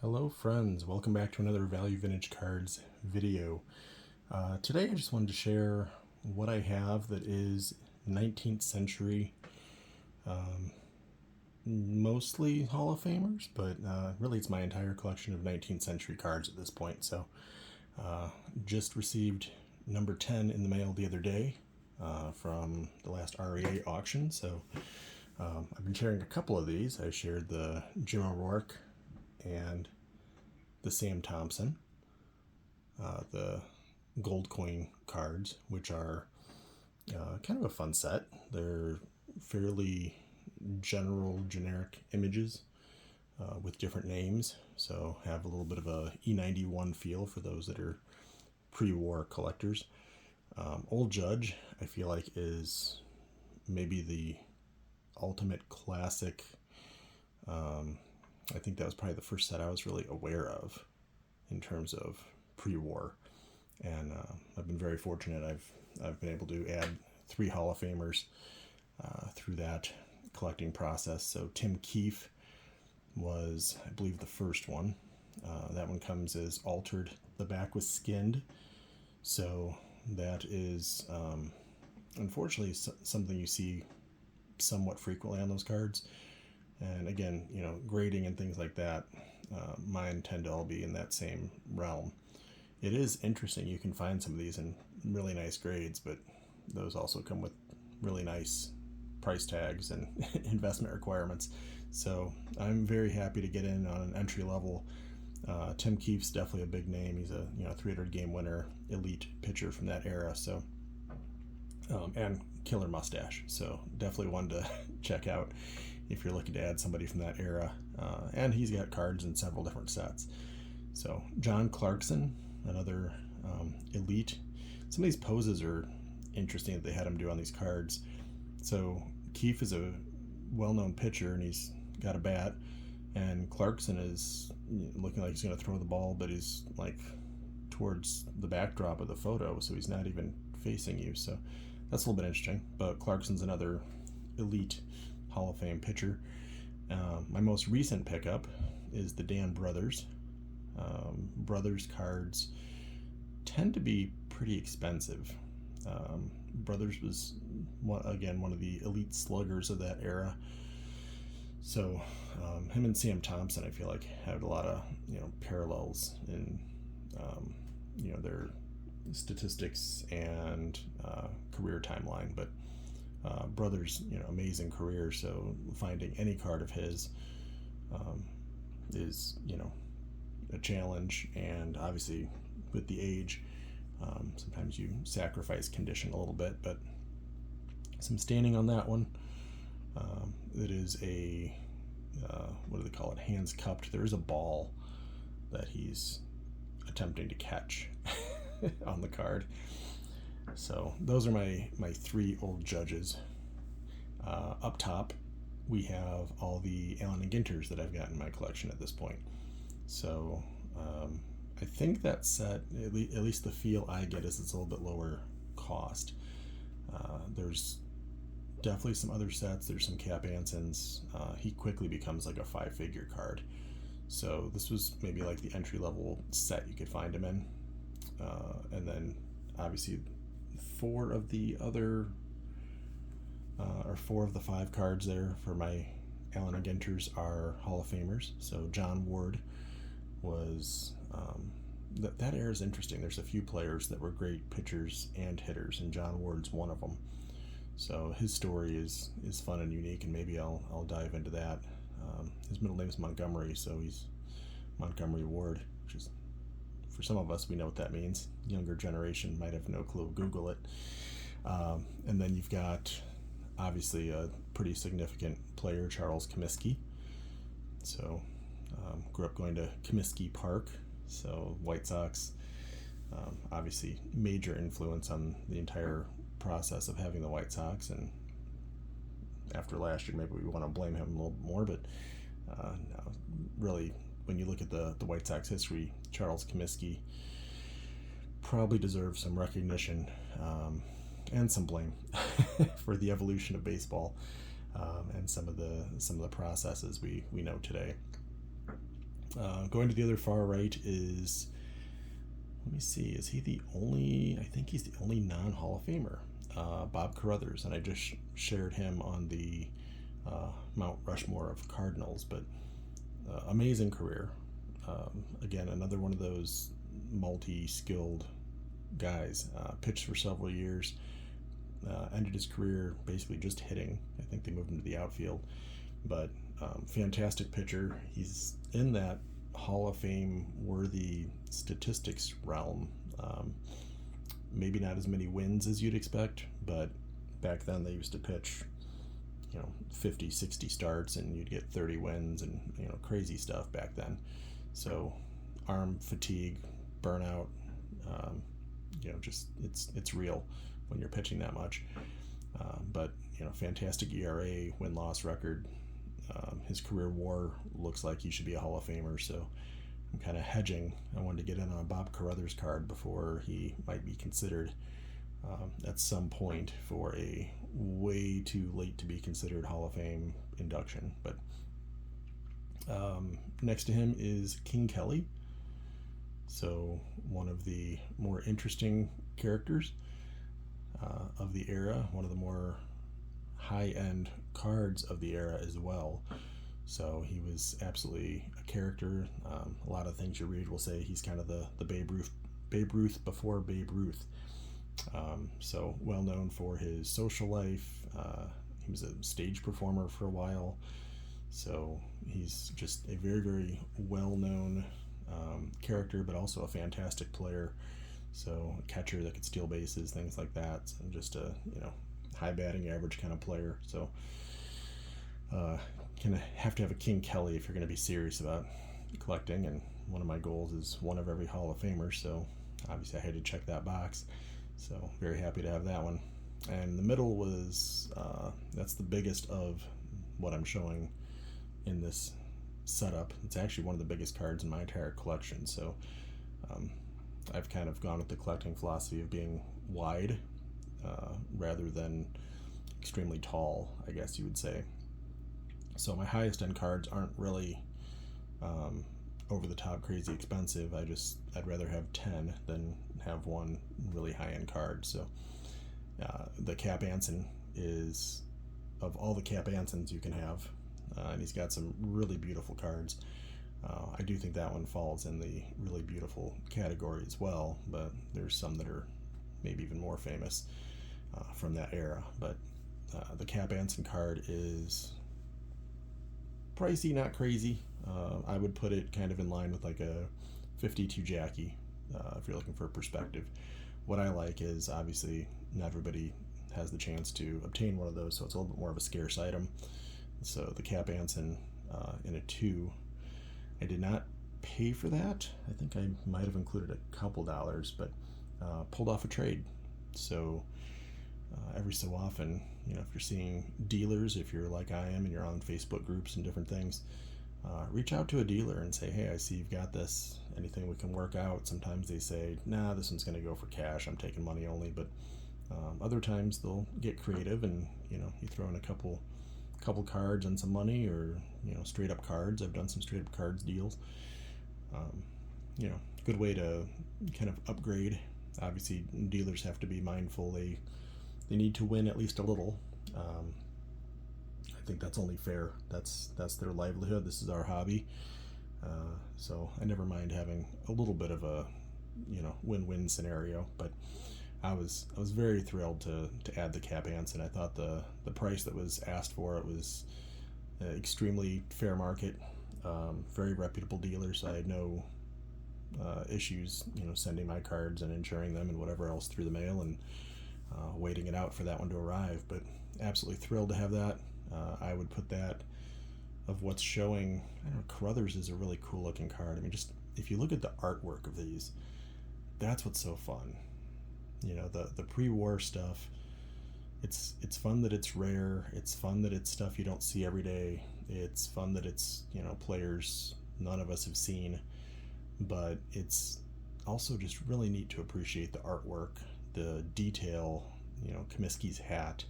Hello friends, welcome back to another Value Vintage Cards video. Today I just wanted to share what I have that is 19th century, mostly Hall of Famers, but really it's my entire collection of 19th century cards at this point. So just received number 10 in the mail the other day from the last REA auction. So I've been sharing a couple of these. I shared the Jim O'Rourke and the Sam Thompson, the gold coin cards, which are kind of a fun set. They're fairly generic images with different names, so have a little bit of a E91 feel for those that are pre-war collectors. Old Judge, I feel like, is maybe the ultimate classic. I think that was probably the first set I was really aware of in terms of pre-war, and I've been very fortunate. I've been able to add 3 Hall of Famers through that collecting process. So Tim Keefe was, I believe, the first one. That one comes as altered. The back was skinned, so that is unfortunately something you see somewhat frequently on those cards. And again, grading and things like that, mine tend to all be in that same realm. It is interesting. You can find some of these in really nice grades, but those also come with really nice price tags and investment requirements. So I'm very happy to get in on an entry level. Tim Keefe's definitely a big name. He's a 300 game winner, elite pitcher from that era. So and killer mustache. So definitely one to check out if you're looking to add somebody from that era. And he's got cards in several different sets. So John Clarkson, another elite. Some of these poses are interesting that they had him do on these cards. So Keefe is a well-known pitcher and he's got a bat, and Clarkson is looking like he's going to throw the ball, but he's like towards the backdrop of the photo, so he's not even facing you. So that's a little bit interesting. But Clarkson's another elite Hall of Fame pitcher. My most recent pickup is the Dan Brothers. Brothers cards tend to be pretty expensive. Brothers was one of the elite sluggers of that era. So him and Sam Thompson, I feel like, had a lot of parallels in their statistics and career timeline. But Brothers, amazing career. So finding any card of his is a challenge, and obviously with the age, sometimes you sacrifice condition a little bit. But some staining on that one. It is a what do they call it? Hands cupped. There is a ball that he's attempting to catch on the card. So those are my 3 old judges. Up top, we have all the Allen and Ginters that I've got in my collection at this point. So I think that set, at least the feel I get, is it's a little bit lower cost. There's definitely some other sets. There's some Cap Ansons. He quickly becomes like a 5-figure card. So this was maybe like the entry-level set you could find him in. And then obviously 4 of the 5 cards there for my Allen and Ginters are Hall of Famers. So John Ward was that era is interesting. There's a few players that were great pitchers and hitters, and John Ward's one of them. So his story is fun and unique, and maybe I'll dive into that. His middle name is Montgomery, so he's Montgomery Ward, which is, for some of us, we know what that means. Younger generation might have no clue. Google it. And then you've got, obviously, a pretty significant player, Charles Comiskey. So grew up going to Comiskey Park. So White Sox, obviously, major influence on the entire process of having the White Sox. And after last year, maybe we want to blame him a little more, but no, really, when you look at the White Sox history, Charles Comiskey probably deserves some recognition and some blame for the evolution of baseball and some of the processes we know today. Going to the other far right is, let me see, is he the only, I think he's the only non-Hall of Famer, Bob Carruthers, and I just shared him on the Mount Rushmore of Cardinals, but amazing career. Again, another one of those multi-skilled guys. Pitched for several years, ended his career basically just hitting. I think they moved him to the outfield, but fantastic pitcher. He's in that Hall of Fame worthy statistics realm. Maybe not as many wins as you'd expect, but back then they used to pitch 50, 60 starts and you'd get 30 wins and crazy stuff back then. So arm fatigue, burnout, just it's real when you're pitching that much. But fantastic ERA, win-loss record. His career WAR looks like he should be a Hall of Famer, so I'm kind of hedging. I wanted to get in on a Bob Carruthers card before he might be considered at some point for a way too late to be considered Hall of Fame induction. But next to him is King Kelly. So one of the more interesting characters of the era, one of the more high-end cards of the era as well. So he was absolutely a character. A lot of things you read will say he's kind of the Babe Ruth before Babe Ruth. So well known for his social life. He was a stage performer for a while. So he's just a very, very well-known character, but also a fantastic player. So a catcher that could steal bases, things like that, and just a high batting average kind of player. So gonna have to have a King Kelly if you're gonna be serious about collecting. And one of my goals is one of every Hall of Famer. So obviously I had to check that box. So very happy to have that one. And the middle was that's the biggest of what I'm showing in this setup. It's actually one of the biggest cards in my entire collection. So I've kind of gone with the collecting philosophy of being wide rather than extremely tall, I guess you would say. So my highest end cards aren't really over the top crazy expensive. I'd rather have 10 than have one really high end card. So the Cap Anson is, of all the Cap Ansons you can have, and he's got some really beautiful cards. I do think that one falls in the really beautiful category as well, but there's some that are maybe even more famous from that era. But the Cap Anson card is pricey, not crazy. I would put it kind of in line with like a 52 Jackie if you're looking for perspective. What I like is obviously not everybody has the chance to obtain one of those, so it's a little bit more of a scarce item. So the Cap Anson in a 2, I did not pay for that. I think I might have included a couple dollars, but pulled off a trade. So every so often, if you're seeing dealers, if you're like I am and you're on Facebook groups and different things, reach out to a dealer and say, hey, I see you've got this, anything we can work out. Sometimes they say, nah, this one's going to go for cash, I'm taking money only. But other times they'll get creative and you throw in a couple cards and some money, or straight up cards. I've done some straight up cards deals. Good way to kind of upgrade. Obviously dealers have to be mindful they need to win at least a little. I think that's only fair. That's their livelihood. This is our hobby. So I never mind having a little bit of a win-win scenario. But I was very thrilled to add the Cap Anson. I thought the price that was asked for it was extremely fair market. Very reputable dealer, so I had no issues sending my cards and insuring them and whatever else through the mail and waiting it out for that one to arrive. But absolutely thrilled to have that. I would put that, of what's showing, I don't know, Carruthers is a really cool looking card. I mean, just if you look at the artwork of these, that's what's so fun. The pre-war stuff, it's fun that it's rare. It's fun that it's stuff you don't see every day. It's fun that it's players none of us have seen. But it's also just really neat to appreciate the artwork, the detail, Comiskey's hat,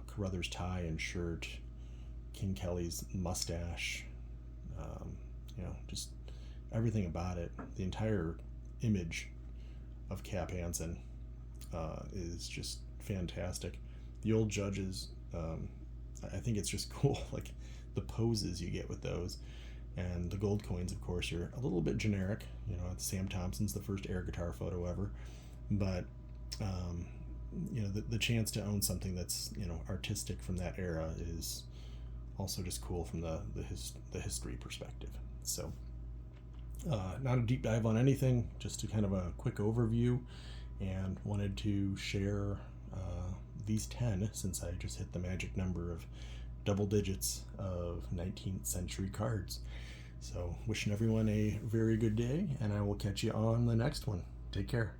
Carruthers' tie and shirt, King Kelly's mustache, just everything about it, the entire image of Cap Hansen is just fantastic. The old judges, I think it's just cool, like the poses you get with those. And the gold coins, of course, are a little bit generic. You know, Sam Thompson's the first air guitar photo ever, but you know, the chance to own something that's, you know, artistic from that era is also just cool from the history perspective. So not a deep dive on anything, just a kind of a quick overview, and wanted to share these 10, since I just hit the magic number of double digits of 19th century cards. So wishing everyone a very good day, and I will catch you on the next one. Take care.